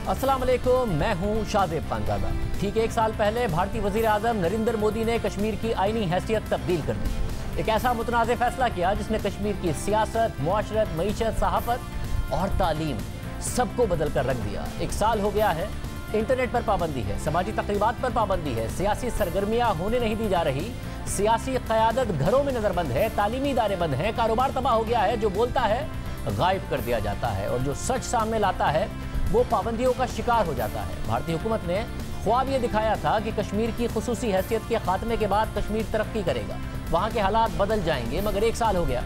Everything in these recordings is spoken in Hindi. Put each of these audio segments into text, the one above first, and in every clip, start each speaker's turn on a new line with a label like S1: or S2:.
S1: अस्सलाम वालेकुम, मैं हूं शादेब खानजादा। ठीक एक साल पहले भारतीय वजीर आजम नरेंद्र मोदी ने कश्मीर की आईनी हैसियत तब्दील कर दी। एक ऐसा मुतनाज़ फैसला किया जिसने कश्मीर की सियासत, मुआशरत, मईशत, सहाफत और तालीम सबको बदल कर रख दिया। एक साल हो गया है, इंटरनेट पर पाबंदी है, समाजी तकरीबात पर पाबंदी है, सियासी सरगर्मियां होने नहीं दी जा रही, सियासी क़यादत घरों में नज़रबंद है, तालीमी इदारे बंद हैं, कारोबार तबाह हो गया है। जो बोलता है गायब कर दिया जाता है और जो सच सामने लाता है वो पाबंदियों का शिकार हो जाता है। भारतीय हुकूमत ने ख्वाब ये दिखाया था कि कश्मीर की खुसूसी हैसियत के खात्मे के बाद कश्मीर तरक्की करेगा, वहाँ के हालात बदल जाएंगे, मगर एक साल हो गया,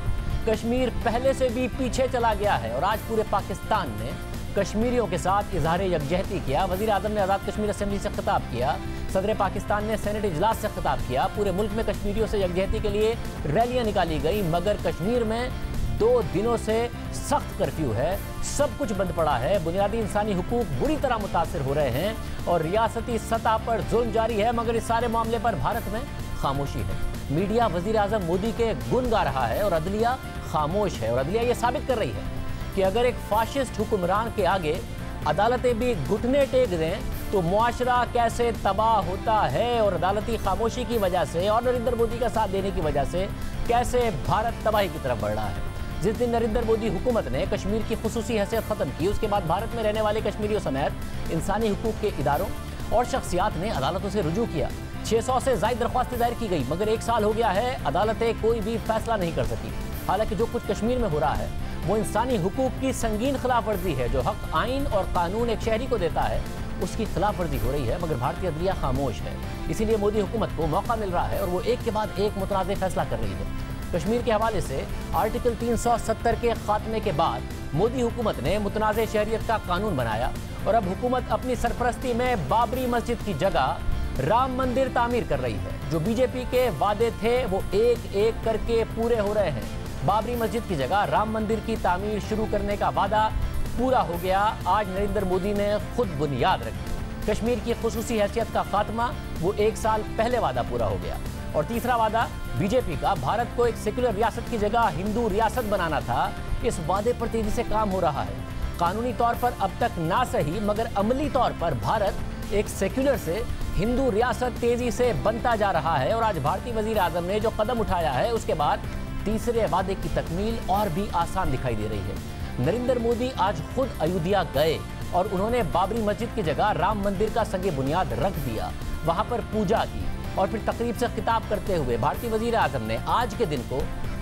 S1: कश्मीर पहले से भी पीछे चला गया है और आज पूरे पाकिस्तान ने कश्मीरियों के साथ इजहार यकजहती किया। वज़ीर आज़म ने आज़ाद कश्मीर असेंबली से खिताब किया, सदर पाकिस्तान ने सेनेट इजलास से खिताब किया, पूरे मुल्क में कश्मीरियों से यकजहती के लिए रैलियाँ निकाली गई, मगर कश्मीर में 2 दिनों से सख्त कर्फ्यू है, सब कुछ बंद पड़ा है, बुनियादी इंसानी हुकूक बुरी तरह मुतासर हो रहे हैं और रियासती सतह पर जुल्म जारी है। मगर इस सारे मामले पर भारत में खामोशी है। मीडिया वज़ीर आज़म मोदी के गुण गा रहा है और अदलिया खामोश है और अदलिया ये साबित कर रही है कि अगर एक फाशिस्ट हुक्मरान के आगे अदालतें भी घुटने टेक दें तो मुआशरा कैसे तबाह होता है और अदालती खामोशी की वजह से और नरेंद्र मोदी का साथ देने की वजह से कैसे भारत तबाही की तरफ बढ़ रहा है। जिस दिन नरेंद्र मोदी हुकूमत ने कश्मीर की खुसूसी हैसियत ख़त्म की, उसके बाद भारत में रहने वाले कश्मीरियों समेत इंसानी हुकूक के इदारों और शख्सियात ने अदालतों से रुजू किया। 600 से ज़ायद दरख्वास्तें दायर की गई, मगर एक साल हो गया है, अदालतें कोई भी फैसला नहीं कर सकी। हालांकि जो कुछ कश्मीर में हो रहा है वो इंसानी हुकूक की संगीन खिलाफ वर्जी है। जो हक आइन और कानून एक शहरी को देता है उसकी खिलाफ वर्जी हो रही है, मगर भारतीय अदलिया खामोश है। इसीलिए मोदी हुकूमत को मौका मिल रहा है और वो एक के बाद एक मुतनाज़ फैसला कर रही है। कश्मीर के हवाले से आर्टिकल 370 के खात्मे के बाद मोदी हुकूमत ने मुतनाज़ शहरियत का कानून बनाया और अब हुकूमत अपनी सरपरस्ती में बाबरी मस्जिद की जगह राम मंदिर तामीर कर रही है। जो बीजेपी के वादे थे वो एक एक करके पूरे हो रहे हैं। बाबरी मस्जिद की जगह राम मंदिर की तामीर शुरू करने का वादा पूरा हो गया। आज नरेंद्र मोदी ने खुद बुनियाद रखी। कश्मीर की खुसूसी हैसियत का खात्मा वो एक साल पहले वादा पूरा हो गया। और तीसरा वादा बीजेपी का भारत को एक सेक्युलर रियासत की जगह हिंदू रियासत बनाना था, इस वादे पर तेजी से काम हो रहा है। कानूनी तौर पर अब तक ना सही मगर अमली तौर पर भारत एक सेक्युलर से हिंदू रियासत तेजी से बनता जा रहा है और आज भारतीय वजीर आजम ने जो कदम उठाया है उसके बाद तीसरे वादे की तकमील और भी आसान दिखाई दे रही है। नरेंद्र मोदी आज खुद अयोध्या गए और उन्होंने बाबरी मस्जिद की जगह राम मंदिर का संगे बुनियाद रख दिया, वहां पर पूजा की और फिर तकरीब से खिताब करते हुए भारतीय वजीर आजम ने आज के दिन को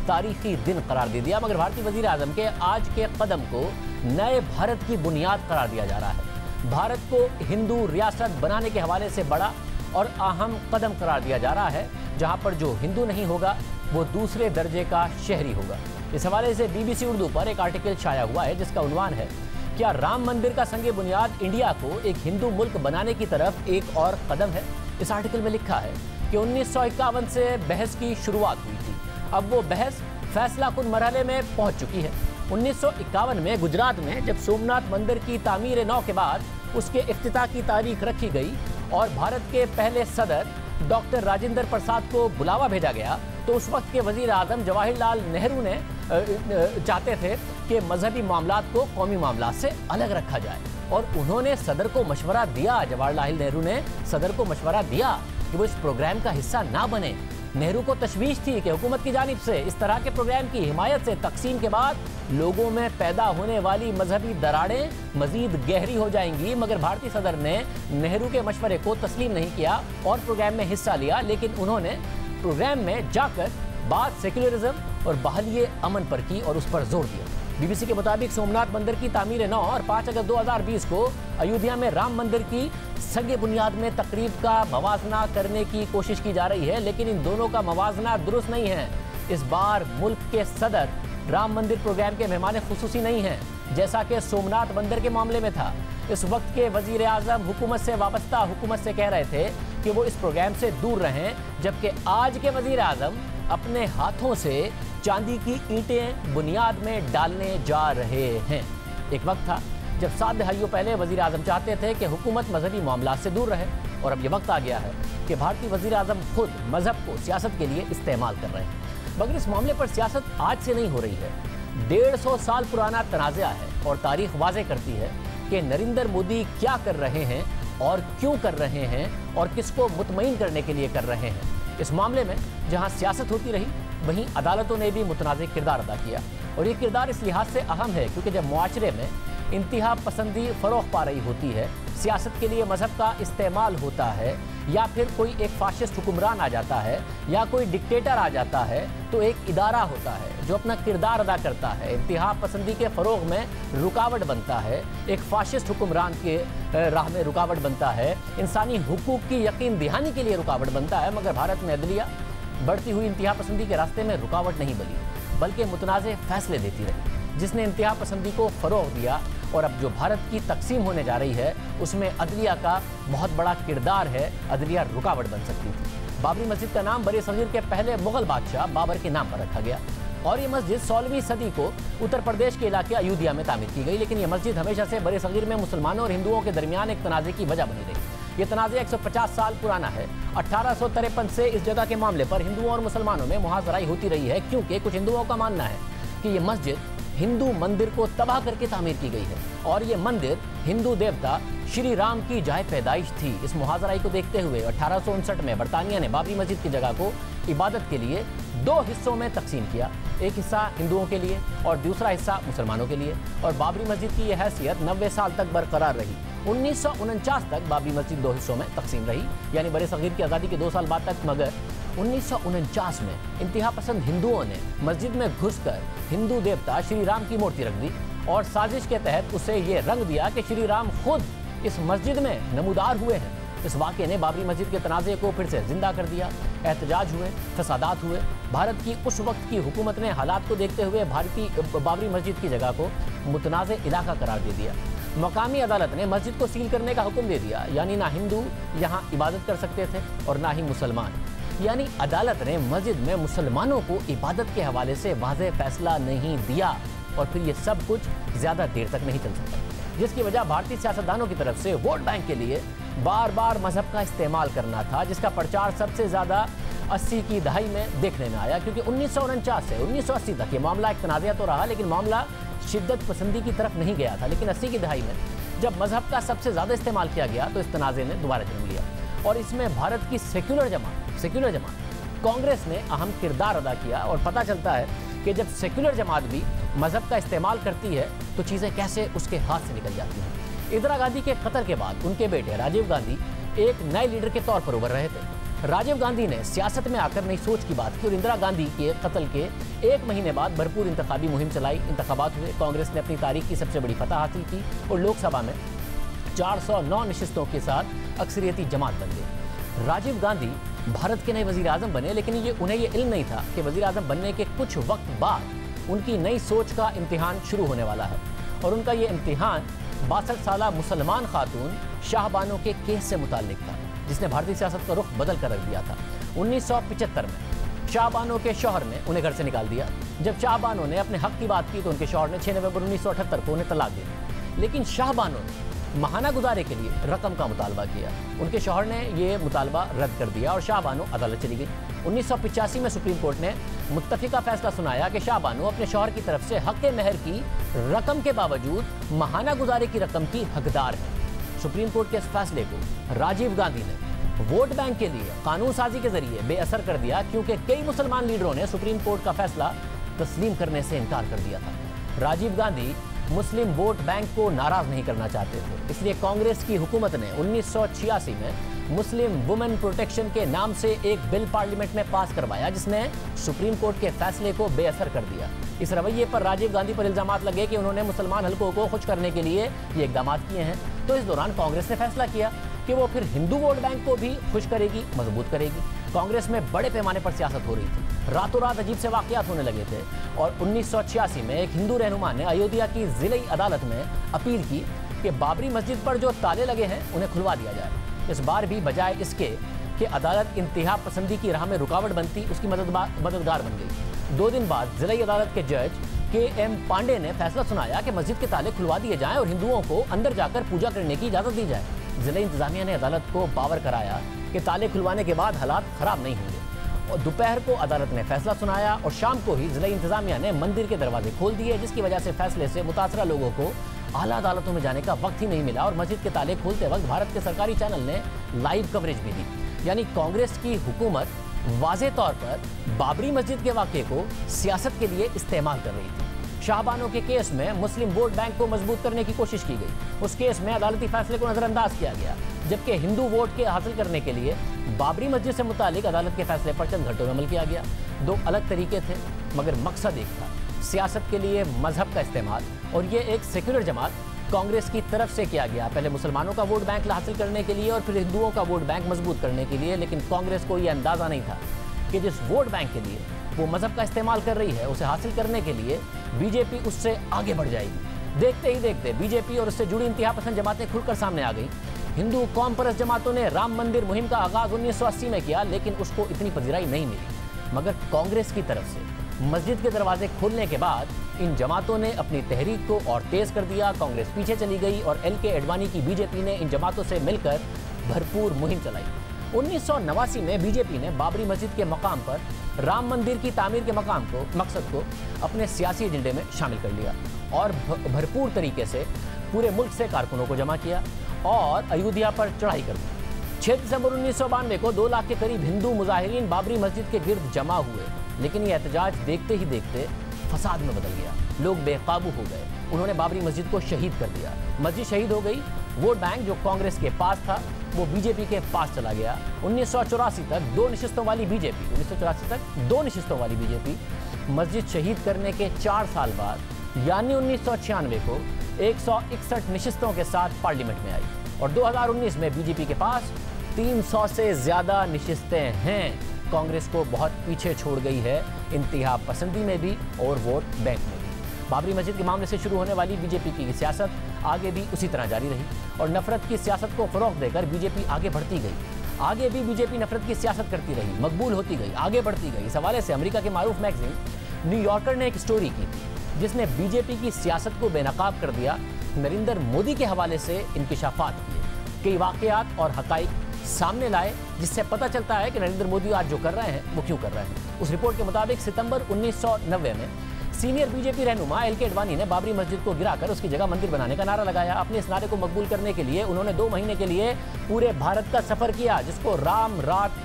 S1: तारीखी दिन करार दे दिया। मगर भारतीय वजीर आजम के आज के कदम को नए भारत की बुनियाद करार दिया जा रहा है। भारत को हिंदू रियासत बनाने के हवाले से बड़ा और अहम कदम करार दिया जा रहा है, जहां पर जो हिंदू नहीं होगा वो दूसरे दर्जे का शहरी होगा। इस हवाले से BBC उर्दू पर एक आर्टिकल छाया हुआ है जिसका उन्वान है, क्या राम मंदिर का संगे बुनियाद इंडिया को एक हिंदू मुल्क बनाने की तरफ एक और कदम है। इस आर्टिकल में लिखा है कि 1951 से बहस की शुरुआत हुई थी, अब वो बहस फैसला कुन मरहले में पहुंच चुकी है। 1951 में गुजरात में जब सोमनाथ मंदिर की तामीर नौ के बाद उसके इफ्तिताह की तारीख रखी गई और भारत के पहले सदर डॉक्टर राजेंद्र प्रसाद को बुलावा भेजा गया, तो उस वक्त के वजीर आजम जवाहरलाल नेहरू ने चाहते थे कि मजहबी मामलात को कौमी मामलात से अलग रखा जाए और उन्होंने सदर को मशवरा दिया, जवाहरलाल नेहरू ने सदर को मशवरा दिया कि वो इस प्रोग्राम का हिस्सा ना बने। नेहरू को तशवीश थी कि हुकूमत की जानिब से इस तरह के प्रोग्राम की हिमायत से तकसीम के बाद लोगों में पैदा होने वाली मजहबी दरारें मजीद गहरी हो जाएंगी, मगर भारतीय सदर ने नेहरू के मशवरे को तस्लीम नहीं किया और प्रोग्राम में हिस्सा लिया। लेकिन उन्होंने प्रोग्राम में जाकर बात सेक्युलरिज्म और बहाली अमन पर की और उस पर जोर दिया। BBC के मुताबिक सोमनाथ मंदिर की तामीर 9 और 5 अगस्त 2020 को अयोध्या में राम मंदिर की संगे बुनियाद में तकरीब का मवाजना करने की कोशिश की जा रही है, लेकिन इन दोनों का मवाजना दुरुस्त नहीं है। इस बार मुल्क के सदर राम मंदिर प्रोग्राम के मेहमान खुसूसी नहीं हैं, जैसा कि सोमनाथ मंदिर के मामले में था। इस वक्त के वजीर आजम हुकूमत से वाबस्ता हुकूमत से कह रहे थे कि वो इस प्रोग्राम से दूर रहें, जबकि आज के वजीर आजम अपने हाथों से चांदी की ईंटें बुनियाद में डालने जा रहे हैं। एक वक्त था जब 7 दहाइयों पहले वजीर आजम चाहते थे कि हुकूमत मजहबी मामलात से दूर रहे, और अब यह वक्त आ गया है कि भारतीय वजीर आजम खुद मजहब को सियासत के लिए इस्तेमाल कर रहे हैं। मगर इस मामले पर सियासत आज से नहीं हो रही है, 150 साल पुराना तनाज़ा है और तारीख वाज़े करती है कि नरेंद्र मोदी क्या कर रहे हैं और क्यों कर रहे हैं और किसको मुतमईन करने के लिए कर रहे हैं। इस मामले में जहां सियासत होती रही, वहीं अदालतों ने भी मुतनाज़ किरदार अदा किया। और ये किरदार इस लिहाज से अहम है क्योंकि जब मुआशरे में इंतहा पसंदी फ़रोग़ पा रही होती है, सियासत के लिए मज़हब का इस्तेमाल होता है, या फिर कोई एक फाशिस्ट हुक्मरान आ जाता है या कोई डिक्टेटर आ जाता है, तो एक इदारा होता है जो अपना किरदार अदा करता है, इंतहा पसंदी के फ़रोग़ में रुकावट बनता है, एक फाशिस्ट हुक्मरान के राह में रुकावट बनता है, इंसानी हुकूक की यकीन दहानी के लिए रुकावट बनता है। मगर भारत में अदलिया बढ़ती हुई इंतहा पसंदी के रास्ते में रुकावट नहीं बनी, बल्कि मुतनाज़ फैसले देती रही, जिसने इंतहा पसंदी को फ़रोग़ दिया। और अब जो भारत की तकसीम होने जा रही है, उसमें अदलिया का बहुत बड़ा किरदार है। अदलिया रुकावट बन सकती थी। बाबरी मस्जिद का नाम बरे सगीर के पहले मुगल बादशाह बाबर के नाम पर रखा गया और ये मस्जिद 16वीं सदी को उत्तर प्रदेश के इलाके अयोध्या में तामीर की गई। लेकिन यह मस्जिद हमेशा से बरे सगीर में मुसलमानों और हिंदुओं के दरमियान एक तनाज़े की वजह बनी रही। ये तनाज़ा 150 साल पुराना है। 1853 से इस जगह के मामले पर हिंदुओं और मुसलमानों में मुहाज़राई होती रही है, क्योंकि कुछ हिंदुओं का मानना है कि ये मस्जिद हिंदू मंदिर को तबाह करके तामीर की गई है और ये मंदिर हिंदू देवता श्री राम की जाए पैदाइश थी। इस मुहाज़राई को देखते हुए 1859 में बरतानिया ने बाबरी मस्जिद की जगह को इबादत के लिए 2 हिस्सों में तकसीम किया, एक हिस्सा हिंदुओं के लिए और दूसरा हिस्सा मुसलमानों के लिए। और बाबरी मस्जिद की यह हैसियत 90 साल तक बरकरार रही। 1949 तक बाबरी मस्जिद 2 हिस्सों में तकसीम रही, यानी बरे सगीर की आज़ादी के 2 साल बाद तक। मगर 1949 में इंतहा पसंद हिंदुओं ने मस्जिद में घुसकर हिंदू देवता श्री राम की मूर्ति रख दी और साजिश के तहत उसे ये रंग दिया कि श्री राम खुद इस मस्जिद में नमूदार हुए हैं। इस वाक़े ने बाबरी मस्जिद के तनाज़े को फिर से जिंदा कर दिया। एहतजाज हुए, फसादात हुए। भारत की उस वक्त की हुकूमत ने हालात को देखते हुए बाबरी मस्जिद की जगह को मुतनाज़े इलाका करार दे दिया। मकामी अदालत ने मस्जिद को सील करने का हुक्म दे दिया, यानी ना हिंदू यहाँ इबादत कर सकते थे और ना ही मुसलमान। यानी अदालत ने मस्जिद में मुसलमानों को इबादत के हवाले से वाज़ेह फैसला नहीं दिया और फिर ये सब कुछ ज़्यादा देर तक नहीं चल सकता, जिसकी वजह भारतीय सियासतदानों की तरफ से वोट बैंक के लिए बार बार मजहब का इस्तेमाल करना था, जिसका प्रचार सबसे ज़्यादा 80 की दहाई में देखने में आया। क्योंकि 1949 से 1980 तक ये मामला एक तनाज़ा तो रहा, लेकिन मामला शिद्दत पसंदी की तरफ नहीं गया था। लेकिन 80 की दहाई में जब मजहब का सबसे ज़्यादा इस्तेमाल किया गया तो इस तनाज़े ने दोबारा जन्म लिया और इसमें भारत की सेक्युलर जमात कांग्रेस ने अहम किरदार अदा किया। और पता चलता है कि जब सेक्युलर जमात भी मजहब का इस्तेमाल करती है तो चीज़ें कैसे उसके हाथ से निकल जाती हैं। इंदिरा गांधी के कत्ल के बाद उनके बेटे राजीव गांधी एक नए लीडर के तौर पर उभर रहे थे। राजीव गांधी ने सियासत में आकर नई सोच की बात की और इंदिरा गांधी के कत्ल के 1 महीने बाद भरपूर इंतखाबी मुहिम चलाई। इंतखाबात हुए, कांग्रेस ने अपनी तारीख की सबसे बड़ी फतह हासिल की और लोकसभा में 409 नशिस्तों के साथ अक्सरियती जमात बन गई। राजीव गांधी भारत के नए वजीर आजम बने, लेकिन उन्हें ये इल्म नहीं था कि वजीर आजम बनने के कुछ वक्त बाद उनकी नई सोच का इम्तिहान शुरू होने वाला है। और उनका ये इम्तिहान 62 साला मुसलमान खातून शाहबानो के केस से मुताल्लिक था, जिसने भारतीय सियासत का रुख बदल कर रख दिया था। 1975 में शाहबानो के शौहर ने उन्हें घर से निकाल दिया। जब शाहबानो ने अपने हक की बात की तो उनके शौहर ने 6 नवंबर 1978 को उन्हें तलाक दे दी। लेकिन शाहबानो ने महाना गुजारे के लिए रकम का मुतालबा किया। उनके शौहर ने यह मुतालबा रद्द कर दिया और शाहबानो अदालत चली गई। 1985 में सुप्रीम कोर्ट ने मुत्तफिका फैसला सुनाया कि शाहबानो अपने शौहर की तरफ से हक महर की रकम के बावजूद महाना गुजारे की रकम की हकदार है। सुप्रीम कोर्ट के इस फैसले को राजीव गांधी ने वोट बैंक के लिए कानून साजी के जरिए बेअसर कर दिया, क्योंकि कई मुसलमान लीडरों ने सुप्रीम कोर्ट का फैसला तस्लीम करने से इनकार कर दिया था। राजीव गांधी मुस्लिम वोट बैंक को नाराज नहीं करना चाहते थे, इसलिए कांग्रेस की हुकूमत ने 1986 में मुस्लिम वुमेन प्रोटेक्शन के नाम से एक बिल पार्लियामेंट में पास करवाया, जिसने सुप्रीम कोर्ट के फैसले को बेअसर कर दिया। इस रवैये पर राजीव गांधी पर इल्जामात लगे कि उन्होंने मुसलमान हलकों को खुश करने के लिए ये इकदाम किए हैं। तो इस दौरान कांग्रेस ने फैसला किया कि वो फिर हिंदू वोट बैंक को भी खुश करेगी, मजबूत करेगी। कांग्रेस में बड़े पैमाने पर सियासत हो रही थी, रातों रात अजीब से वाकयात होने लगे थे और 1986 में एक हिंदू रहनुमा ने अयोध्या की जिले अदालत में अपील की कि बाबरी मस्जिद पर जो ताले लगे हैं उन्हें खुलवा दिया जाए। इस बार भी बजाय इसके कि अदालत इंतहा पसंदी की राह में रुकावट बनती, उसकी मददगार बन गई। 2 दिन बाद जिला अदालत के जज KM पांडे ने फैसला सुनाया कि मस्जिद के ताले खुलवा दिए जाएं और हिंदुओं को अंदर जाकर पूजा करने की इजाजत दी जाए। जिला इंतजामिया ने अदालत को बावर कराया कि ताले खुलवाने के बाद हालात खराब नहीं होंगे और दोपहर को अदालत ने फैसला सुनाया और शाम को ही जिला इंतजामिया ने मंदिर के दरवाजे खोल दिए, जिसकी वजह से फैसले से मुतासरा लोगों को आला अदालतों में जाने का वक्त ही नहीं मिला और मस्जिद के ताले खोलते वक्त भारत के सरकारी चैनल ने लाइव कवरेज भी दी। यानी कांग्रेस की हुकूमत वाज़े तौर पर बाबरी मस्जिद के वाक़े को सियासत के लिए इस्तेमाल कर रही थी। शाहबानो के केस में मुस्लिम वोट बैंक को मजबूत करने की कोशिश की गई। उस केस में अदालती फैसले को नजरअंदाज किया गया, जबकि हिंदू वोट के हासिल करने के लिए बाबरी मस्जिद से मुतालिक अदालत के फैसले पर चंद घंटों में अमल किया गया। दो अलग तरीके थे, मगर मकसद एक था, सियासत के लिए मजहब का इस्तेमाल। और ये एक सेक्युलर जमात कांग्रेस की तरफ से किया गया, पहले मुसलमानों का वोट बैंक हासिल करने के लिए और फिर हिंदुओं का वोट बैंक मजबूत करने के लिए। लेकिन कांग्रेस को यह अंदाजा नहीं था कि जिस वोट बैंक के लिए वो मजहब का इस्तेमाल कर रही है, उसे हासिल करने के लिए बीजेपी उससे आगे बढ़ जाएगी। देखते ही देखते बीजेपी और उससे जुड़ी इंतहा पसंद जमातें खुलकर सामने आ गई। हिंदू कौम परस्त जमातों ने राम मंदिर मुहिम का आगाज 1980 में किया, लेकिन उसको इतनी पजीराई नहीं मिली। मगर कांग्रेस की तरफ से मस्जिद के दरवाजे खोलने के बाद इन जमातों ने अपनी तहरीक को और तेज कर दिया। कांग्रेस पीछे चली गई और एल.के. एडवाणी की बीजेपी ने इन जमातों से मिलकर भरपूर मुहिम चलाई। 1989 में बीजेपी ने बाबरी मस्जिद के मकाम पर राम मंदिर की तामीर के मकसद को अपने सियासी एजेंडे में शामिल कर लिया और भरपूर तरीके से पूरे मुल्क से कारकुनों को जमा किया और अयोध्या पर चढ़ाई कर दी। 6 दिसंबर 1992 को 2 लाख के करीब हिंदू मुजाहिरीन बाबरी मस्जिद के गिर्द जमा हुए, लेकिन ये एहतजाज देखते ही देखते फसाद में बदल गया। लोग बेकाबू हो गए, उन्होंने बाबरी मस्जिद को शहीद कर दिया। मस्जिद शहीद हो गई। वोट बैंक जो कांग्रेस के पास था वो बीजेपी के पास चला गया। 1984 तक दो निशिस्तों वाली बीजेपी मस्जिद शहीद करने के 4 साल बाद यानी 1996 को 161 निशिस्तों के साथ पार्लियामेंट में आई और 2019 में बीजेपी के पास 300 से ज्यादा निशिस्तें हैं। कांग्रेस को बहुत पीछे छोड़ गई है इंतहा पसंदी में भी और वोट बैंक में भी। बाबरी मस्जिद के मामले से शुरू होने वाली बीजेपी की सियासत आगे भी उसी तरह जारी रही और नफरत की सियासत को फरोग देकर बीजेपी आगे बढ़ती गई। आगे भी बीजेपी नफरत की सियासत करती रही, मकबूल होती गई, आगे बढ़ती गई। इस हवाले से अमेरिका के मारूफ मैगजीन न्यूयॉर्कर ने एक स्टोरी की थी जिसने बीजेपी की सियासत को बेनकाब कर दिया। नरेंद्र मोदी के हवाले से इंकिशाफात किए, कई वाकयात और हकाइक सामने लाए, जिससे पता चलता है कि नरेंद्र मोदी आज जो कर रहे हैं वो क्यों कर रहे हैं। उस रिपोर्ट के मुताबिक सितंबर 1990 में सीनियर बीजेपी रहनुमा एल.के. एडवाणी ने बाबरी मस्जिद को गिराकर उसकी जगह मंदिर बनाने का नारा लगाया। अपने इस नारे को मकबूल करने के लिए उन्होंने 2 महीने के लिए पूरे भारत का सफर किया, जिसको राम रात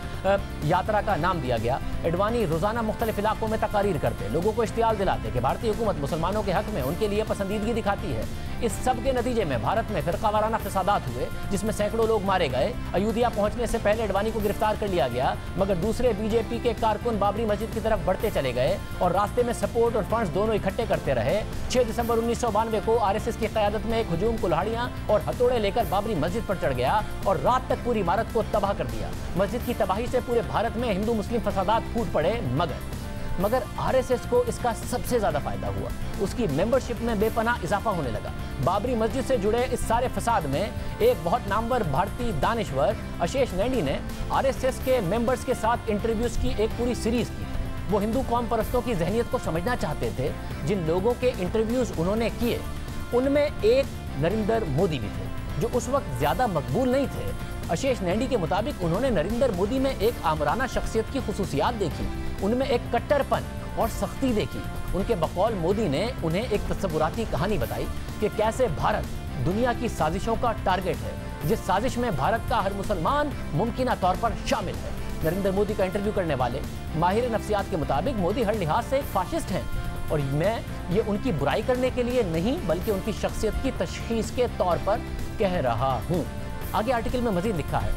S1: यात्रा का नाम दिया गया। एडवाणी रोजाना मुख्तलिफ इलाकों में तकारीर करते, लोगों को इश्तियाल दिलाते कि भारतीय हुकूमत मुसलमानों के हक में उनके लिए पसंदीदगी दिखाती है। इस सब के नतीजे में भारत में फिरकावाराना फसादात हुए, जिसमें सैकड़ों लोग मारे गए। अयोध्या पहुंचने से पहले एडवाणी को गिरफ्तार कर लिया गया, मगर दूसरे बीजेपी के कारकुन बाबरी मस्जिद की तरफ बढ़ते चले गए और रास्ते में सपोर्ट और फंड्स दोनों इकट्ठे करते रहे। 6 दिसंबर 1992 को आरएसएस की क़यादत में एक हुजूम कुल्हाड़ियां और हथौड़े लेकर बाबरी मस्जिद पर चढ़ गया और रात तक पूरी इमारत को तबाह कर दिया। मस्जिद की तबाही से पूरे भारत में हिंदू मुस्लिम फसादात फूट पड़े, मगर आरएसएस को इसका सबसे ज्यादा फायदा हुआ। उसकी मेंबरशिप में बेपनाह इजाफा होने लगा। बाबरी मस्जिद से जुड़े इस सारे फसाद में एक बहुत नामवर भारतीय दानिश्वर अशेष नैनी ने आरएसएस के मेंबर्स के साथ इंटरव्यूज की एक पूरी सीरीज की। वो हिंदू कौम परस्तों की जहनियत को समझना चाहते थे। जिन लोगों के इंटरव्यूज उन्होंने किए उनमें एक नरेंद्र मोदी भी थे, जो उस वक्त ज्यादा मकबूल नहीं थे। अशेष नैनी के मुताबिक उन्होंने नरेंद्र मोदी में एक आमराना शख्सियत की खुसूसियात देखी, उनमें एक कट्टरपन और सख्ती देखी। उनके बकौल मोदी ने उन्हें एक तस्वुराती कहानी बताई कि कैसे भारत दुनिया की साजिशों का टारगेट है, जिस साजिश में भारत का हर मुसलमान मुमकिना तौर पर शामिल है। नरेंद्र मोदी का इंटरव्यू करने वाले माहिर नफ्सियात के मुताबिक मोदी हर लिहाज से एक फाशिस्ट हैं और मैं ये उनकी बुराई करने के लिए नहीं बल्कि उनकी शख्सियत की तशखीस के तौर पर कह रहा हूँ। आगे आर्टिकल में मजीद लिखा है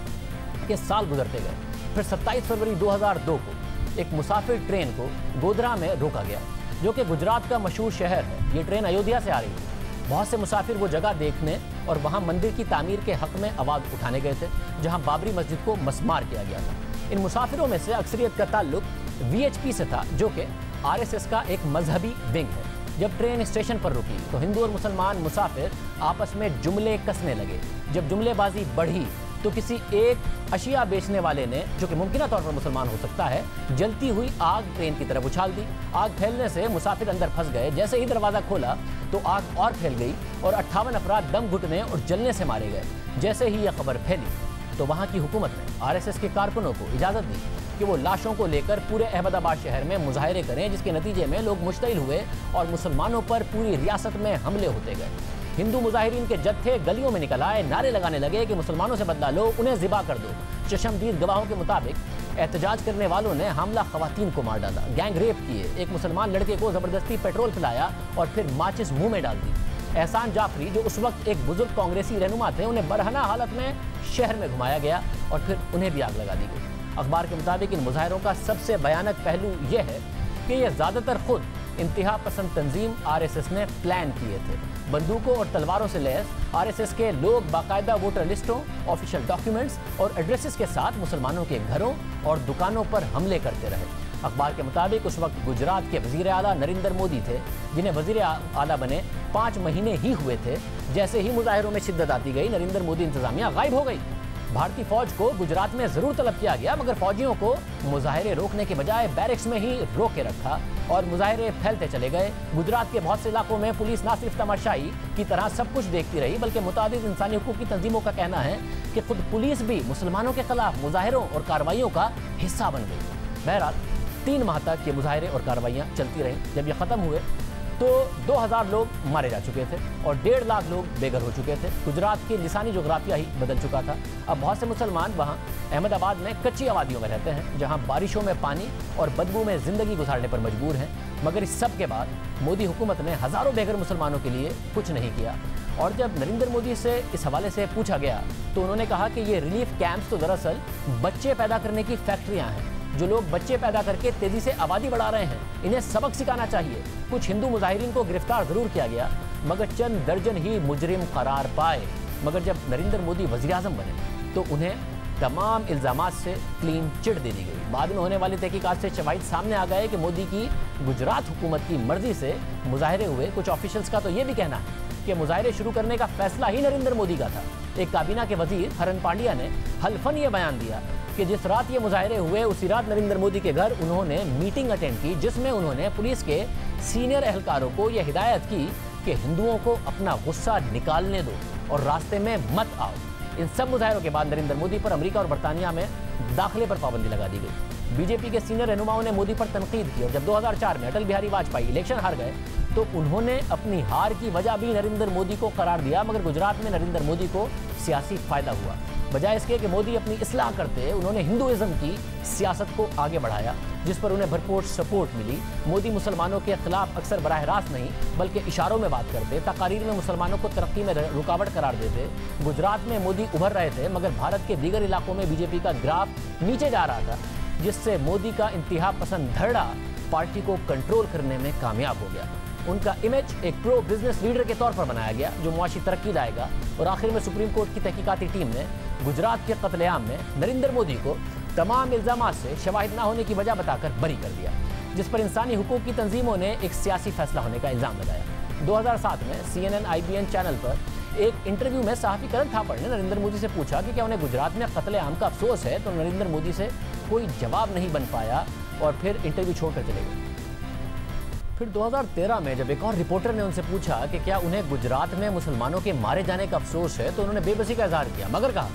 S1: कि साल गुजरते गए, फिर 27 फरवरी 2002 को एक मुसाफिर ट्रेन को गोधरा में रोका गया, जो कि गुजरात का मशहूर शहर है। ये ट्रेन अयोध्या से आ रही थी। बहुत से मुसाफिर वो जगह देखने और वहाँ मंदिर की तामीर के हक में आवाज़ उठाने गए थे, जहाँ बाबरी मस्जिद को मस्मार किया गया था। इन मुसाफिरों में से अक्सरियत का ताल्लुक वीएचपी से था, जो कि आरएसएस का एक मजहबी विंग है। जब ट्रेन स्टेशन पर रुकी तो हिंदू और मुसलमान मुसाफिर आपस में जुमले कसने लगे। जब जुमलेबाजी बढ़ी तो किसी एक अशिया बेचने वाले ने, जो कि मुमकिन तौर पर मुसलमान हो सकता है, जलती हुई आग ट्रेन की तरफ उछाल दी। आग फैलने से मुसाफिर अंदर फंस गए। जैसे ही दरवाज़ा खोला तो आग और फैल गई और 58 अफराद दम घुटने और जलने से मारे गए। जैसे ही यह खबर फैली तो वहाँ की हुकूमत ने आरएसएस के कारकुनों को इजाज़त दी कि वो लाशों को लेकर पूरे अहमदाबाद शहर में मुजाहरे करें, जिसके नतीजे में लोग मुश्तइल हुए और मुसलमानों पर पूरी रियासत में हमले होते गए। हिंदू मुजाहिरीन के जत्थे गलियों में निकल आए, नारे लगाने लगे कि मुसलमानों से बदला लो, उन्हें ज़िबा कर दो। चशमदीद गवाहों के मुताबिक एहतजाज करने वालों ने हमला खवातीन को मार डाला, गैंग रेप किए, एक मुसलमान लड़के को जबरदस्ती पेट्रोल पिलाया और फिर माचिस मुंह में डाल दी। एहसान जाफरी, जो उस वक्त एक बुजुर्ग कांग्रेसी रहनुमा थे, उन्हें बरहना हालत में शहर में घुमाया गया और फिर उन्हें भी आग लगा दी गई। अखबार के मुताबिक इन मुजाहिरों का सबसे भयानक पहलू यह है कि यह ज्यादातर खुद इंतहा पसंद तंजीम RSS ने प्लान किए थे। बंदूकों और तलवारों से लैस RSS के लोग बाकायदा वोटर लिस्टों, ऑफिशियल डॉक्यूमेंट्स और एड्रेसेस के साथ मुसलमानों के घरों और दुकानों पर हमले करते रहे। अखबार के मुताबिक उस वक्त गुजरात के वजीर आला नरेंद्र मोदी थे, जिन्हें वजीर आला बने 5 महीने ही हुए थे। जैसे ही मुजाहिरों में शिद्दत आती गई, नरेंद्र मोदी इंतजामिया गायब हो गई। भारतीय फौज को गुजरात में जरूर तलब किया गया, मगर फौजियों को मुजाहिरे रोकने के बजाय बैरिक्स में ही रोक के रखा और मुजाहिरे फैलते चले गए। गुजरात के बहुत से इलाकों में पुलिस न सिर्फ तमाशाई की तरह सब कुछ देखती रही, बल्कि मुतादिद इंसानी हुकूक की तंजीमों का कहना है कि खुद पुलिस भी मुसलमानों के खिलाफ मुजाहिरों और कार्रवाइयों का हिस्सा बन गई। बहरहाल 3 माह तक ये मुजाहिरे और कार्रवाइयाँ चलती रहीं। जब ये ख़त्म हुए तो 2000 लोग मारे जा चुके थे और 1.5 लाख लोग बेघर हो चुके थे। गुजरात की लिसानी जोग्राफिया ही बदल चुका था। अब बहुत से मुसलमान वहाँ अहमदाबाद में कच्ची आबादियों में रहते हैं, जहाँ बारिशों में पानी और बदबू में ज़िंदगी गुजारने पर मजबूर हैं। मगर इस सब के बाद मोदी हुकूमत ने हज़ारों बेघर मुसलमानों के लिए कुछ नहीं किया। और जब नरेंद्र मोदी से इस हवाले से पूछा गया तो उन्होंने कहा कि ये रिलीफ कैंप्स तो दरअसल बच्चे पैदा करने की फैक्ट्रियाँ हैं। जो लोग बच्चे पैदा करके तेजी से आबादी बढ़ा रहे हैं, इन्हें सबक सिखाना चाहिए। कुछ हिंदू मुजाहिरीन को गिरफ्तार जरूर किया गया, मगर चंद दर्जन ही मुजरिम करार पाए। मगर जब नरेंद्र मोदी वजीर आजम बने तो उन्हें तमाम इल्जामात से क्लीन चिट दे दी गई। बाद में होने वाली तहकीकात से शवाहिद सामने आ गए कि मोदी की गुजरात हुकूमत की मर्जी से मुजाहिरे हुए। कुछ ऑफिशियल्स का तो ये भी कहना है कि मुजाहिरे शुरू करने का फैसला ही नरेंद्र मोदी का था। एक काबीना के वजीर हरन पांड्या ने हल्फन ये बयान दिया कि जिस रात ये मुजाहिरे हुए उसी रात नरेंद्र मोदी के घर उन्होंने मीटिंग अटेंड की, जिसमें उन्होंने पुलिस के सीनियर एहलकारों को यह हिदायत की कि हिंदुओं को अपना गुस्सा निकालने दो और रास्ते में मत आओ। इन सब मुजाहिरों के बाद नरेंद्र मोदी पर अमेरिका और बरतानिया में दाखिले पर पाबंदी लगा दी गई। बीजेपी के सीनियर रहनुमाओं ने मोदी पर तनकीद की और जब 2004 में अटल बिहारी वाजपेयी इलेक्शन हार गए तो उन्होंने अपनी हार की वजह भी नरेंद्र मोदी को करार दिया। मगर गुजरात में नरेंद्र मोदी को सियासी फायदा हुआ। बजाय इसके कि मोदी अपनी इस्लाह करते, उन्होंने हिंदुइज्म की सियासत को आगे बढ़ाया, जिस पर उन्हें भरपूर सपोर्ट मिली। मोदी मुसलमानों के खिलाफ अक्सर बराह रास्त नहीं बल्कि इशारों में बात करते, तकारीर में मुसलमानों को तरक्की में रुकावट करार देते। गुजरात में मोदी उभर रहे थे, मगर भारत के दीगर इलाकों में बीजेपी का ग्राफ नीचे जा रहा था, जिससे मोदी का इंतहा पसंद धड़ा पार्टी को कंट्रोल करने में कामयाब हो गया। उनका इमेज एक प्रो बिजनेस लीडर के तौर पर बनाया गया, जो मुआशी तरक्की लाएगा। और आखिर में सुप्रीम कोर्ट की तहकीकाती टीम ने गुजरात के कत्लेआम में नरेंद्र मोदी को तमाम इल्जामात से शवाहिद न होने की वजह बताकर बरी कर दिया, जिस पर इंसानी हुकूक की तंजीमों ने एक सियासी फैसला होने का इल्जाम लगाया। 2007 में CNN IBN चैनल पर एक इंटरव्यू में सहाफ़ी करण थापड़ ने नरेंद्र मोदी से पूछा कि क्या उन्हें गुजरात में कत्लेआम का अफसोस है, तो नरेंद्र मोदी से कोई जवाब नहीं बन पाया और फिर इंटरव्यू छोड़कर चले गए। फिर 2013 में जब एक और रिपोर्टर ने उनसे पूछा कि क्या उन्हें गुजरात में मुसलमानों के मारे जाने का अफसोस है, तो उन्होंने बेबसी का इजहार किया, मगर कहा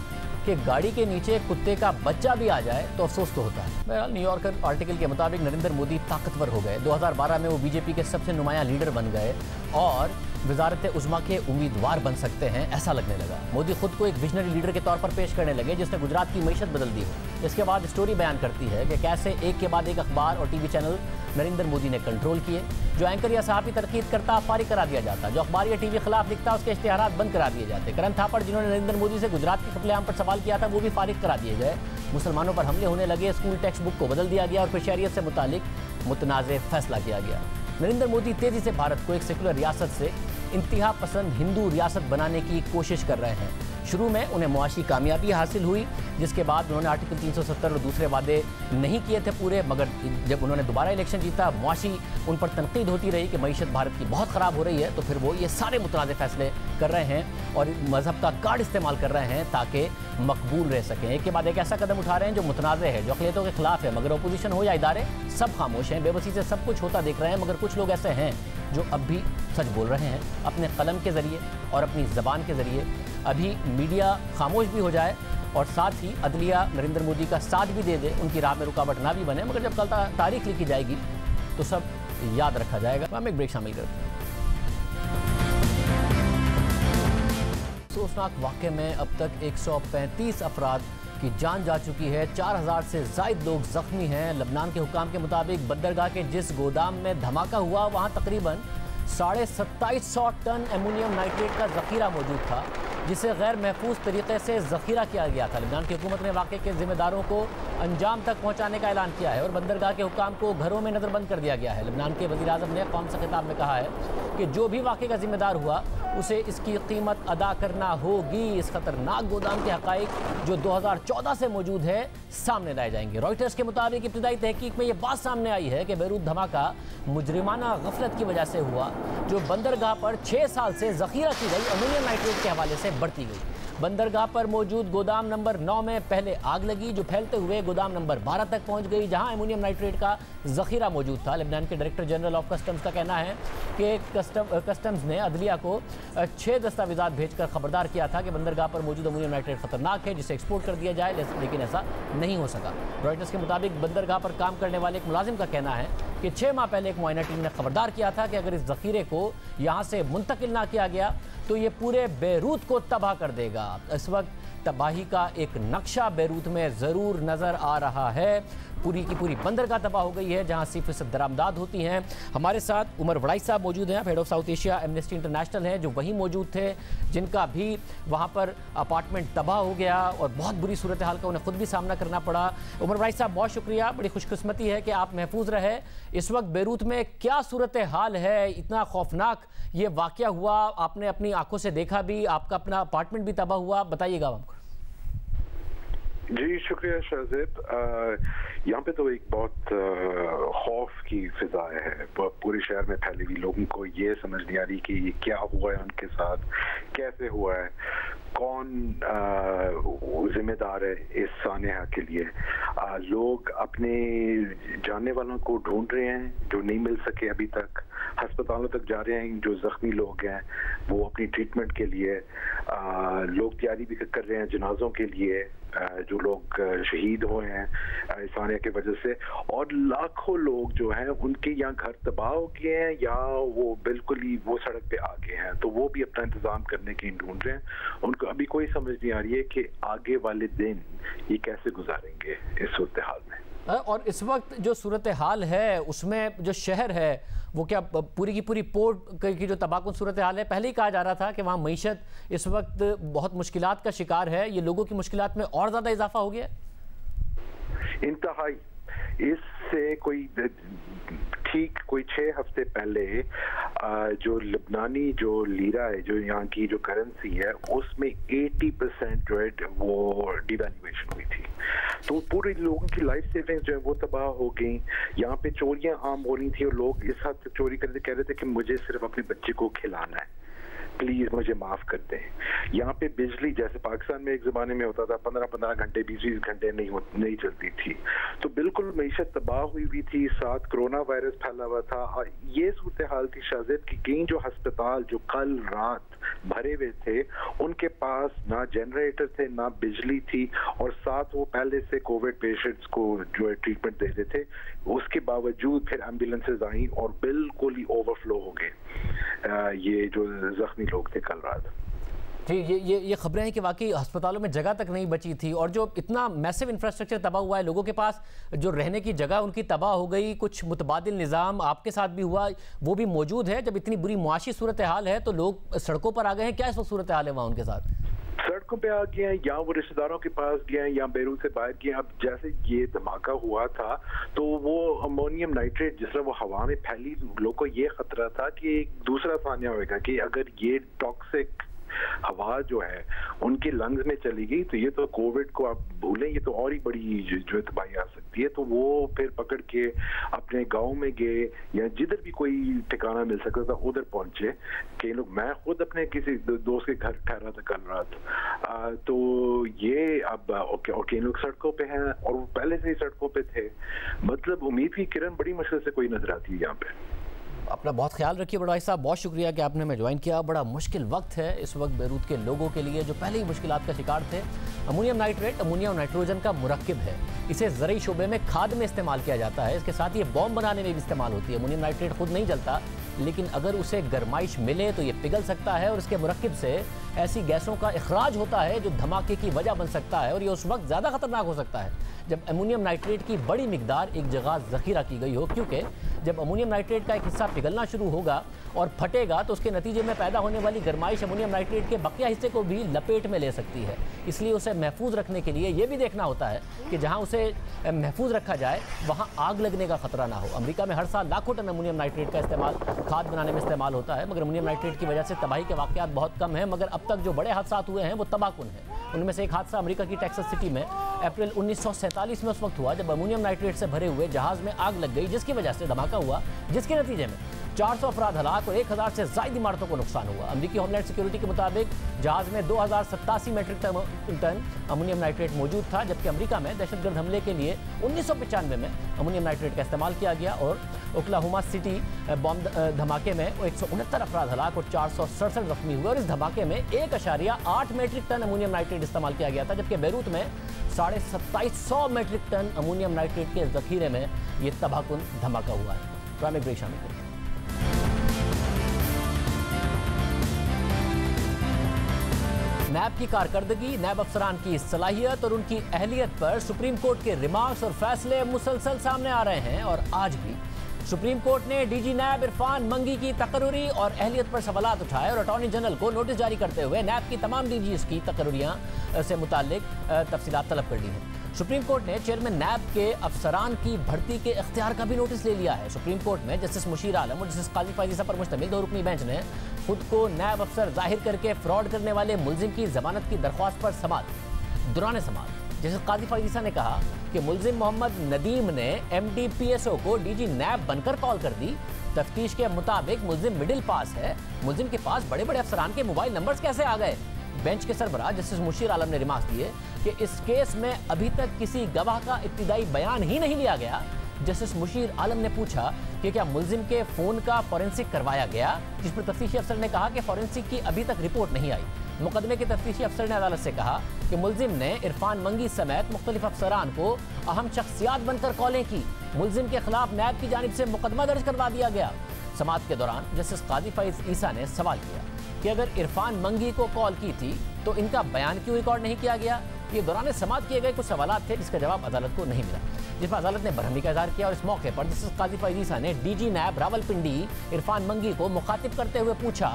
S1: कि गाड़ी के नीचे कुत्ते का बच्चा भी आ जाए तो अफसोस तो होता है। बहरहाल न्यूयॉर्कर आर्टिकल के मुताबिक नरेंद्र मोदी ताकतवर हो गए। 2012 में वो बीजेपी के सबसे नुमाया लीडर बन गए और वजारत उज़्मा के उम्मीदवार बन सकते हैं, ऐसा लगने लगा। मोदी खुद को एक विजनरी लीडर के तौर पर पेश करने लगे, जिसने गुजरात की मईशत बदल दी हो। इसके बाद स्टोरी बयान करती है कि कैसे एक के बाद एक अखबार और टीवी चैनल नरेंद्र मोदी ने कंट्रोल किए। जो एंकर या सहाफ़ी तरकीद करता फारिग करा दिया जाता, जो अखबार या टीवी खिलाफ लिखता उसके इश्तिहारात बंद करा दिए जाते। करण थापड़, जिन्होंने नरेंद्र मोदी से गुजरात के कत्लेआम पर सवाल किया था, वो भी फारिग करा दिए गए। मुसलमानों पर हमले होने लगे, स्कूल टेक्स्ट बुक को बदल दिया गया और फिर शरीयत से मुतालिक मुतनाज़ फैसला किया गया। नरेंद्र मोदी तेजी से भारत को एक सेकुलर रियासत से इंतहा पसंद हिंदू रियासत बनाने की कोशिश कर रहे हैं। शुरू में उन्हें मुआशी कामयाबी हासिल हुई, जिसके बाद उन्होंने आर्टिकल 370 और दूसरे वादे नहीं किए थे पूरे। मगर जब उन्होंने दोबारा इलेक्शन जीता, मुआशी उन पर तनकीद होती रही कि मईशत भारत की बहुत ख़राब हो रही है, तो फिर वो ये सारे मुतनाज़ फैसले कर रहे हैं और मज़हब का कार्ड इस्तेमाल कर रहे हैं ताकि मकबूल रह सकें। एक के बाद एक ऐसा कदम उठा रहे हैं जो मुतनाज़ है, जो अक़लियतों के खिलाफ है, मगर अपोजिशन हो या इदारे सब खामोश हैं, बेबसी से सब कुछ होता देख रहे हैं। मगर कुछ लोग ऐसे हैं जो अब भी सच बोल रहे हैं, अपने कलम के ज़रिए और अपनी ज़बान के ज़रिए। अभी मीडिया खामोश भी हो जाए और साथ ही अदलिया नरेंद्र मोदी का साथ भी दे दे, उनकी राह में रुकावट ना भी बने, मगर जब कल तारीख लिखी जाएगी तो सब याद रखा जाएगा। हम एक ब्रेक शामिल करते हैं। अफसोसनाक वाक़े में अब तक 135 अफराद की जान जा चुकी है। 4000 से ज़ायद लोग ज़ख्मी हैं। लबनान के हुकाम के मुताबिक बंदरगाह के जिस गोदाम में धमाका हुआ वहाँ तकरीबन 2750 टन एमोनियम नाइट्रेट का ज़ख़ीरा मौजूद था, जिसे गैर महफूज तरीके से ज़ख़ीरा किया गया था। लबनान की हुकूमत ने वाक़े के ज़िम्मेदारों को अंजाम तक पहुँचाने का ऐलान किया है और बंदरगाह के हुकाम को घरों में नज़रबंद कर दिया गया है। लबनान के वज़ीर आज़म ने कौम से खिताब में कहा है कि जो भी वाक़े का ज़िम्मेदार हुआ उसे इसकी कीमत अदा करना होगी। इस खतरनाक गोदाम के हक़ाइक़ जो 2014 से मौजूद है सामने लाए जाएंगे। रॉयटर्स के मुताबिक इब्तिदाई तहकीक में ये बात सामने आई है कि बेरूत धमाका मुजरिमाना गफलत की वजह से हुआ, जो बंदरगाह पर 6 साल से ज़ख़ीरा की गई अमोनियम नाइट्रेट के हवाले से बढ़ती गई। बंदरगाह पर मौजूद गोदाम नंबर 9 में पहले आग लगी, जो फैलते हुए गोदाम नंबर 12 तक पहुंच गई, जहां एमोनियम नाइट्रेट का ज़ख़ीरा मौजूद था। लेबनान के डायरेक्टर जनरल ऑफ कस्टम्स का कहना है कि कस्टम्स ने अदलिया को 6 दस्तावेज़ात भेजकर खबरदार किया था कि बंदरगाह पर मौजूद अमोनियम नाइट्रेट खतरनाक है, जिसे एक्सपोर्ट कर दिया जाए, लेकिन ऐसा नहीं हो सका। रॉयटर्स के मुताबिक बंदरगाह पर काम करने वाले एक मुलाजिम का कहना है कि 6 माह पहले एक मुआयना टीम ने खबरदार किया था कि अगर इस ज़ख़ीरे को यहाँ से मुंतकिल ना किया गया तो ये पूरे बेरूत को तबाह कर देगा। इस वक्त तबाही का एक नक्शा बेरूत में ज़रूर नज़र आ रहा है। पूरी की पूरी बंदरगाह तबाह हो गई है, जहां 80% दरामदाद होती हैं। हमारे साथ उमर वड़ाई साहब मौजूद हैं, head of south Asia amnesty international हैं, जो वहीं मौजूद थे, जिनका भी वहां पर अपार्टमेंट तबाह हो गया और बहुत बुरी सूरत हाल का उन्हें खुद भी सामना करना पड़ा। उमर वड़ाई साहब, बहुत शुक्रिया, बड़ी खुशकिस्मती है कि आप महफूज रहे। इस वक्त बेरूत में क्या सूरत हाल है? इतना खौफनाक ये वाक़या हुआ, आपने अपनी आंखों से देखा भी, आपका अपना अपार्टमेंट भी तबाह हुआ, बताइएगा हमको।
S2: जी शुक्रिया शाहजेब। यहाँ पे तो एक बहुत खौफ की फिजा है पूरे शहर में फैली हुई। लोगों को ये समझ नहीं आ रही कि ये क्या हुआ है उनके साथ, कैसे हुआ है, कौन जिम्मेदार है इस सानेहा के लिए। लोग अपने जानने वालों को ढूंढ रहे हैं जो नहीं मिल सके अभी तक, अस्पतालों तक जा रहे हैं जो जख्मी लोग हैं वो अपनी ट्रीटमेंट के लिए। लोग तैयारी भी कर रहे हैं जनाजों के लिए जो लोग शहीद हुए हैं इस सानेहा की वजह से, और लाखों लोग जो हैं उनके यहाँ घर तबाह हो गए हैं या वो बिल्कुल ही वो सड़क पे आ गए हैं, तो वो भी अपना इंतजाम करने की ढूंढ रहे हैं। उनको अभी कोई समझ नहीं आ रही है कि आगे वाले दिन ये कैसे गुजारेंगे इस सूरत हाल में।
S1: और इस वक्त जो सूरत हाल है उसमें जो शहर है वो क्या पूरी की पूरी पोर्ट की जो तबाहकुन सूरत हाल है, पहले ही कहा जा रहा था कि वहाँ मईशत इस वक्त बहुत मुश्किलात का शिकार है, ये लोगों की मुश्किलात में और ज़्यादा इजाफा हो गया?
S2: इंतहाई। इससे कोई ठीक कोई 6 हफ्ते पहले जो लबनानी जो लीरा है, जो यहाँ की जो करेंसी है, उसमें 80% जो है वो डिवैल्यूएशन हुई थी, तो पूरे लोगों की लाइफ सेविंग्स जो है वो तबाह हो गई। यहाँ पे चोरियां आम हो रही थी और लोग इस हद तक चोरी करते कह रहे थे कि मुझे सिर्फ अपने बच्चे को खिलाना है, प्लीज मुझे माफ कर दें। यहाँ पे बिजली जैसे पाकिस्तान में एक जमाने में होता था 15-15 घंटे 20-20 घंटे नहीं चलती थी, तो बिल्कुल मईशत तबाह हुई थी। साथ कोरोना वायरस फैला हुआ था। ये सूरत हाल थी शायद कि कई जो अस्पताल जो कल रात भरे हुए थे उनके पास ना जनरेटर थे ना बिजली थी, और साथ वो पहले से कोविड पेशेंट्स को जो है ट्रीटमेंट दे रहे थे, उसके बावजूद फिर एम्बुलेंसेज आई और बिल्कुल ही ओवरफ्लो हो गए ये जो जख्मी लोग थे कल रात।
S1: जी, ये खबरें हैं कि वाकई अस्पतालों में जगह तक नहीं बची थी, और जो इतना मैसिव इंफ्रास्ट्रक्चर तबाह हुआ है, लोगों के पास जो रहने की जगह उनकी तबाह हो गई। कुछ मुतबादिल निज़ाम आपके साथ भी हुआ, वो भी मौजूद है। जब इतनी बुरी मुआशी सूरत हाल है तो लोग सड़कों पर आ गए हैं, क्या इस वक्त सूरत हाल है वहाँ उनके साथ?
S2: सड़कों पे आ गए हैं या वो रिश्तेदारों के पास गए हैं या बेरूत से बाहर गए। अब जैसे ये धमाका हुआ था तो वो अमोनियम नाइट्रेट जिस तरह वो हवा में फैली, लोगों को ये खतरा था कि एक दूसरा सानिया होगा कि अगर ये टॉक्सिक हवा जो है उनके लंग्स में चली गई तो ये तो कोविड को आप भूलें, ये तो और ही बड़ी जो तबाही आ सकती है। तो वो फिर पकड़ के अपने गांव में गए या जिधर भी कोई ठिकाना मिल सकता था उधर पहुंचे। कई लोग, मैं खुद अपने किसी दोस्त के घर ठहरा था कल रात, तो ये अब कई लोग सड़कों पे हैं और वो पहले से ही सड़कों पे थे। मतलब उम्मीद की किरण बड़ी मुश्किल से कोई नजर आती है यहाँ पे।
S1: अपना बहुत ख्याल रखिए बड़ा भाई साहब, बहुत शुक्रिया कि आपने हमें ज्वाइन किया। बड़ा मुश्किल वक्त है इस वक्त बेरूत के लोगों के लिए जो पहले ही मुश्किलात का शिकार थे। अमोनियम नाइट्रेट अमोनियम नाइट्रोजन का मुरक्किब है, इसे ज़रूरी शोबे में खाद में इस्तेमाल किया जाता है। इसके साथ ये बॉम्ब बनाने में भी इस्तेमाल होती है। अमोनियम नाइट्रेट खुद नहीं जलता, लेकिन अगर उसे गरमाइश मिले तो ये पिघल सकता है और इसके मुरक्किब से ऐसी गैसों का इखराज होता है जो धमाके की वजह बन सकता है। और ये उस वक्त ज़्यादा खतरनाक हो सकता है जब अमोनियम नाइट्रेट की बड़ी मिकदार एक जगह ज़ख़ीरा की गई हो, क्योंकि जब अमोनियम नाइट्रेट का एक हिस्सा पिघलना शुरू होगा और फटेगा तो उसके नतीजे में पैदा होने वाली गरमाइश अमोनियम नाइट्रेट के बकिया हिस्से को भी लपेट में ले सकती है। इसलिए उसे महफूज रखने के लिए ये भी देखना होता है कि जहाँ उसे महफूज रखा जाए वहाँ आग लगने का खतरा ना हो। अमेरिका में हर साल लाखों टन अमोनियम नाइट्रेट का इस्तेमाल खाद बनाने में इस्तेमाल होता है, मगर अमोनियम नाइट्रेट की वजह से तबाही के वाक़यात बहुत कम हैं। मगर अब तक जो बड़े हादसा हुए हैं वो तबाहकुन हैं। उनमें से एक हादसा अमेरिका की टेक्सास सिटी में अप्रैल 1947 में उस वक्त हुआ जब अमोनियम नाइट्रेट से भरे हुए जहाज़ में आग लग गई, जिसकी वजह से धमाका हुआ, जिसके नतीजे में 400 अफराद हलाक और 1000 से ज़ायद इमारतों को नुकसान हुआ। अमेरिकी होमलैंड सिक्योरिटी के मुताबिक जहाज़ में 2087 मैट्रिक टन अमोनियम नाइट्रेट मौजूद था, जबकि अमेरिका में दहशतगर्द हमले के लिए 1995 में अमोनियम नाइट्रेट का इस्तेमाल किया गया और ओक्लाहोमा सिटी बॉम्ब धमाके में 169 अफराद हलाक और 467 जख्मी हुए। और इस धमाके में 1.8 मैट्रिक टन अमोनियम नाइट्रेट इस्तेमाल किया गया था, जबकि बेरूत में 2750 मैट्रिक टन अमोनियम नाइट्रेट के जखीरे में ये तबाहकुन धमाका हुआ है। प्रोग्राम में ब्रेक शामिल करें। नैब की कारकर्दगी, नैब अफसरान की सलाहियत और उनकी अहलियत पर सुप्रीम कोर्ट के रिमार्क्स और फैसले मुसलसल सामने आ रहे हैं। और आज भी सुप्रीम कोर्ट ने डीजी नैब इरफान मंगी की तकर्रुरी और अहलियत पर सवालात उठाए और अटॉर्नी जनरल को नोटिस जारी करते हुए नैब की तमाम डीजीज की तकर्रुरियां से मुताल्लिक तफसीलात तलब कर ली हैं। सुप्रीम कोर्ट ने चेयरमैन नैब के अफसरान की भर्ती के इख्तियार का भी नोटिस ले लिया है। सुप्रीम कोर्ट में जस्टिस मुशीर आलम और जस्टिस काजी फायजीसा पर मुश्तमिल 2 रुकनी बेंच ने खुद को नैब अफसर जाहिर करके फ्रॉड करने वाले मुलजिम की जमानत की दरख्वास्त पर समाअत दौरान समाअत जस्टिस काजी फायजीसा ने कहा कि मुलजिम मोहम्मद नदीम ने MDPSO को डीजी नैब बनकर कॉल कर दी। तफ्तीश के मुताबिक मुलजिम मिडिल पास है, मुलजिम के पास बड़े बड़े अफसरान के मोबाइल नंबर्स कैसे आ गए। बेंच के सरबराह जस्टिस मुशीर आलम ने रिमार्क्स दिए कि इस केस में अभी तक किसी गवाह का इब्तिदाई बयान ही नहीं लिया गया। जस्टिस मुशीर आलम ने पूछा कि क्या मुलजिम के फ़ोन का फॉरेंसिक करवाया गया, जिस पर तफ्तीशी अफसर ने कहा कि फॉरेंसिक की अभी तक रिपोर्ट नहीं आई। मुकदमे के तफ्तीशी अफसर ने अदालत से कहा कि मुलजिम ने इरफान मंगी समेत मुख्तलिफ अफसरान को अहम शख्सियात बनकर कॉलें की। मुलजिम के खिलाफ नैब की जानिब से मुकदमा दर्ज करवा दिया गया। समाअत के दौरान जस्टिस काजी फैज़ ईसा ने सवाल किया कि अगर इरफान मंगी को कॉल की थी तो इनका बयान क्यों रिकॉर्ड नहीं किया गया। ये दौरान समाअत किए गए कुछ सवालात थे जिसका जवाब अदालत को नहीं मिला, जिस पर अदालत ने बरहमी का इज़हार किया। और इस मौके पर जस्टिस काजी फैज़ ईसा ने डीजी नैब रावलपिंडी इरफान मंगी को मुखातिब करते हुए पूछा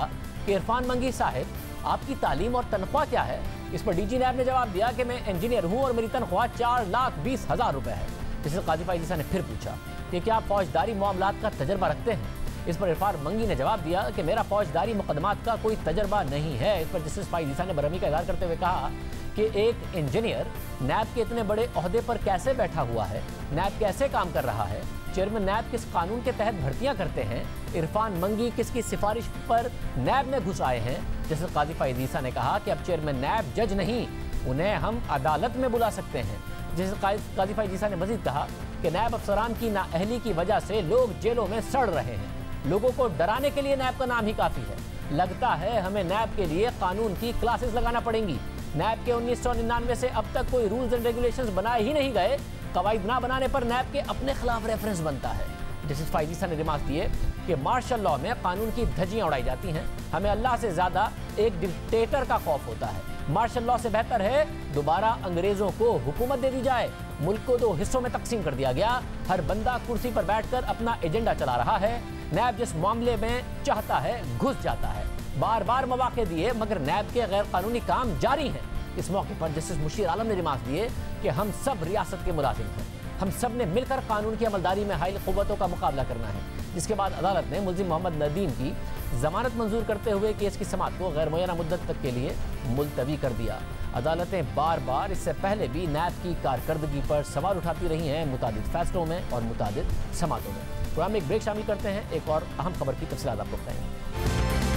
S1: कि इरफान मंगी साहिब, आपकी तालीम और तनख्वाह क्या है। इस पर डीजी नैब ने जवाब दिया कि मैं इंजीनियर हूँ और मेरी तनख्वाह 4,20,000 रुपये है। जस्टिस काजी फैज़ ईसा ने फिर पूछा कि क्या आप फौजदारी मामलात का तजर्बा रखते हैं। इस पर इरफान मंगी ने जवाब दिया कि मेरा फौजदारी मुकदमात का कोई तजर्बा नहीं है। इस पर जस्टिस फैज़ ईसा ने बरहमी का इज़हार करते हुए कहा कि एक इंजीनियर नैब के इतने बड़े ओहदे पर कैसे बैठा हुआ है, नैब कैसे काम कर रहा है, चेयरमैन नैब किस कानून के तहत भर्तियां करते हैं, इरफान मंगी किसकी सिफारिश पर नैब में घुस आए हैं। जैसे काजी फैज़ ईसा ने कहा कि अब चेयरमैन नैब जज नहीं, उन्हें हम अदालत में बुला सकते हैं। जैसे काजी फैज़ ईसा ने मजीद कहा कि नैब अफसरान की नाअहली की वजह से लोग जेलों में सड़ रहे हैं। लोगों को डराने के लिए नैब का नाम ही काफ़ी है। लगता है हमें नैब के लिए कानून की क्लासेस लगाना पड़ेंगी। नैब के 1999 से अब तक कोई रूल्स एंड रेगुलेशंस बनाए ही नहीं गए। कवायद ना बनाने पर नैब के अपने खिलाफ रेफरेंस बनता है। जस्टिस फैज़ ईसा ने रिमार्क दिए कि मार्शल लॉ में कानून की धज्जियां उड़ाई जाती हैं। हमें अल्लाह से ज़्यादा एक डिक्टेटर का खौफ होता है। मार्शल लॉ से बेहतर है दोबारा अंग्रेज़ों को हुकूमत दे दी जाए। मुल्क को 2 हिस्सों में तकसीम कर दिया गया। हर बंदा कुर्सी पर बैठकर अपना एजेंडा चला रहा है। नैब जिस मामले में चाहता है घुस जाता है। बार बार मौके दिए मगर नैब के गैर कानूनी काम जारी हैं। इस मौके पर जस्टिस मुशीर आलम ने रिमार्क दिए कि हम सब रियासत के मुलाजिम हैं। हम सब ने मिलकर कानून की अमलदारी में हाइल क़ुव्वतों का मुकाबला करना है। जिसके बाद अदालत ने मुलजिम मोहम्मद नदीम की जमानत मंजूर करते हुए केस की समाअत को गैर मुय्यना मुद्दत तक के लिए मुलतवी कर दिया। अदालतें बार बार इससे पहले भी नैब की कारकर्दगी पर सवाल उठाती रही हैं मुतादिद फैसलों में और मुतादिद समाअतों में। प्रोग्राम में एक ब्रेक शामिल करते हैं, एक और अहम खबर की तफसीलात आपको बताएंगे।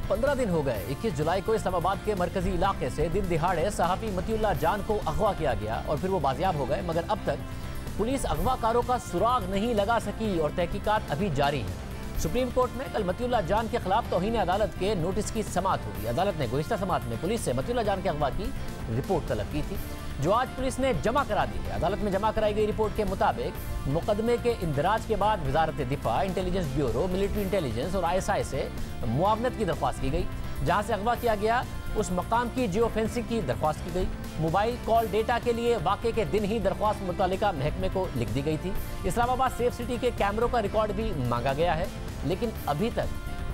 S1: 15 दिन हो गए। 21 जुलाई को इस्लामाबाद के मरकजी इलाके से दिन दिहाड़े सहाफ़ी मतीउल्लाह जान को अगवा किया गया और फिर वो बाजियाब हो गए, मगर अब तक पुलिस अगवाकारों का सुराग नहीं लगा सकी और तहकीकात अभी जारी है। सुप्रीम कोर्ट में कल मतीउल्लाह जान के खिलाफ तौहीन अदालत के नोटिस की समाअत होगी। अदालत ने गुज़िश्ता समाअत में पुलिस से मतीउल्लाह जान के अगवा की रिपोर्ट तलब की थी, जो आज पुलिस ने जमा करा दी है। अदालत में जमा कराई गई रिपोर्ट के मुताबिक मुकदमे के इंदराज के बाद वजारत दिफा, इंटेलिजेंस ब्यूरो, मिलिट्री इंटेलिजेंस और ISI से मुआवनत की दरख्वास्त की गई। जहां से अगवा किया गया उस मकाम की जियो फेंसिंग की दरख्वास्त की गई। मोबाइल कॉल डेटा के लिए वाक़े के दिन ही दरख्वास्त मुतल्लिका महकमे को लिख दी गई थी। इस्लामाबाद सेफ सिटी के कैमरों का रिकॉर्ड भी मांगा गया है, लेकिन अभी तक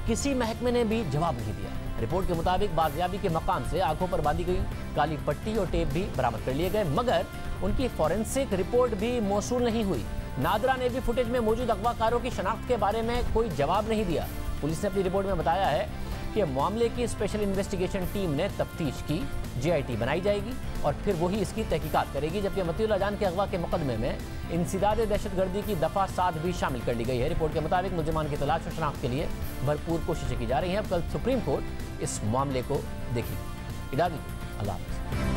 S1: किसी महकमे ने भी जवाब नहीं दिया। रिपोर्ट के मुताबिक बाजियाबी के मकाम से आंखों पर बांधी गई काली पट्टी और टेप भी बरामद कर लिए गए, मगर उनकी फॉरेंसिक रिपोर्ट भी मौसूल नहीं हुई। नादरा ने भी फुटेज में मौजूद अगवाकारों की शनाख्त के बारे में कोई जवाब नहीं दिया। पुलिस ने अपनी रिपोर्ट में बताया है कि मामले की स्पेशल इन्वेस्टिगेशन टीम ने तफ्तीश की, JIT बनाई जाएगी और फिर वही इसकी तहकीकात करेगी। जबकि मतीउल्लाह जान के अगवा के मुकदमे में इंसिदाद दहशतगर्दी की दफ़ा 7 भी शामिल कर ली गई है। रिपोर्ट के मुताबिक मुल्ज़िमान की तलाश और शनाख्त के लिए भरपूर कोशिशें की जा रही हैं। अब कल सुप्रीम कोर्ट इस मामले को देखेगी। इजाज़त दीजिए, अल्लाह हाफ़िज़।